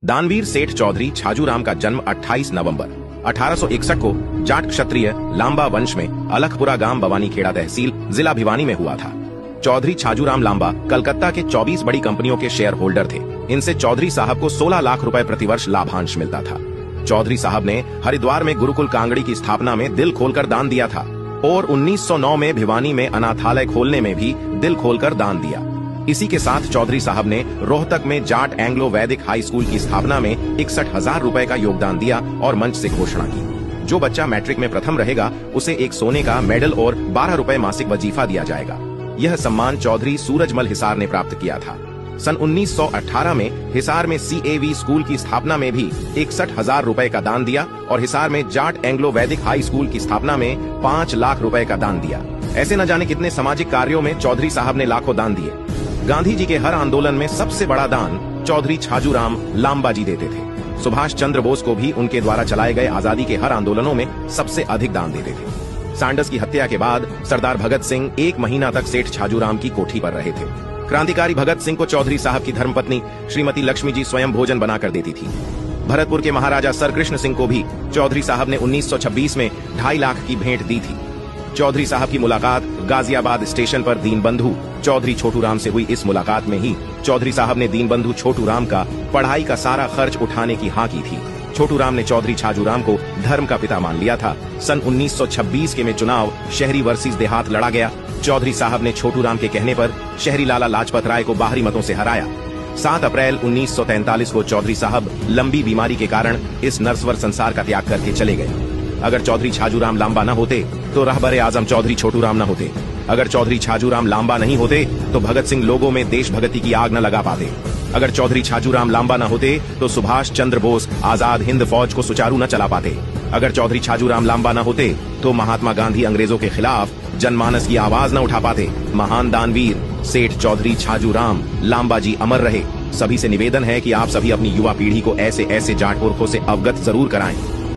दानवीर सेठ चौधरी छाजूराम का जन्म 28 नवंबर 1861 को जाट क्षत्रिय लांबा वंश में अलखपुरा गांव बवानीखेड़ा तहसील जिला भिवानी में हुआ था। चौधरी छाजूराम लांबा कलकत्ता के 24 बड़ी कंपनियों के शेयर होल्डर थे। इनसे चौधरी साहब को 16 लाख रुपए प्रतिवर्ष लाभांश मिलता था। चौधरी साहब ने हरिद्वार में गुरुकुल कांगड़ी की स्थापना में दिल खोलकर दान दिया था और 1909 में भिवानी में अनाथालय खोलने में भी दिल खोलकर दान दिया। इसी के साथ चौधरी साहब ने रोहतक में जाट एंग्लो वैदिक हाई स्कूल की स्थापना में 61,000 रुपए का योगदान दिया और मंच से घोषणा की, जो बच्चा मैट्रिक में प्रथम रहेगा उसे एक सोने का मेडल और 12 रुपए मासिक वजीफा दिया जाएगा। यह सम्मान चौधरी सूरजमल हिसार ने प्राप्त किया था। सन 1918 में हिसार में CAV स्कूल की स्थापना में भी 61,000 रुपए का दान दिया और हिसार में जाट एंग्लो वैदिक हाई स्कूल की स्थापना में 5 लाख रुपए का दान दिया। ऐसे न जाने कितने सामाजिक कार्यों में चौधरी साहब ने लाखों दान दिए। गांधी जी के हर आंदोलन में सबसे बड़ा दान चौधरी छाजूराम लांबा जी देते थे। सुभाष चंद्र बोस को भी उनके द्वारा चलाए गए आजादी के हर आंदोलनों में सबसे अधिक दान देते थे। सैंडर्स की हत्या के बाद सरदार भगत सिंह 1 महीना तक सेठ छाजूराम की कोठी पर रहे थे। क्रांतिकारी भगत सिंह को चौधरी साहब की धर्मपत्नी श्रीमती लक्ष्मी जी स्वयं भोजन बनाकर देती थी। भरतपुर के महाराजा सर कृष्ण सिंह को भी चौधरी साहब ने 1926 में 2.5 लाख की भेंट दी थी। चौधरी साहब की मुलाकात गाजियाबाद स्टेशन पर दीनबंधु चौधरी छोटूराम से हुई। इस मुलाकात में ही चौधरी साहब ने दीनबंधु छोटूराम का पढ़ाई का सारा खर्च उठाने की हाँ की थी। छोटूराम ने चौधरी छाजूराम को धर्म का पिता मान लिया था। सन 1926 के में चुनाव शहरी वर्सेस देहात लड़ा गया। चौधरी साहब ने छोटूराम के कहने पर शहरी लाला लाजपत राय को बाहरी मतों से हराया। 7 अप्रैल 1943 को चौधरी साहब लंबी बीमारी के कारण इस नर्सवर संसार का त्याग करके चले गए। अगर चौधरी छाजूराम लांबा न होते तो रहबरे आजम चौधरी छोटूराम न होते। अगर चौधरी छाजूराम लांबा नहीं होते तो भगत सिंह लोगों में देशभक्ति की आग न लगा पाते। अगर चौधरी छाजूराम लांबा न होते तो सुभाष चंद्र बोस आजाद हिंद फौज को सुचारू न चला पाते। अगर चौधरी छाजूराम लांबा न होते तो महात्मा गांधी अंग्रेजों के खिलाफ जनमानस की आवाज न उठा पाते। महान दानवीर सेठ चौधरी छाजूराम लांबा जी अमर रहे। सभी से निवेदन है कि आप सभी अपनी युवा पीढ़ी को ऐसे जाट पुरखों से अवगत जरूर कराएं।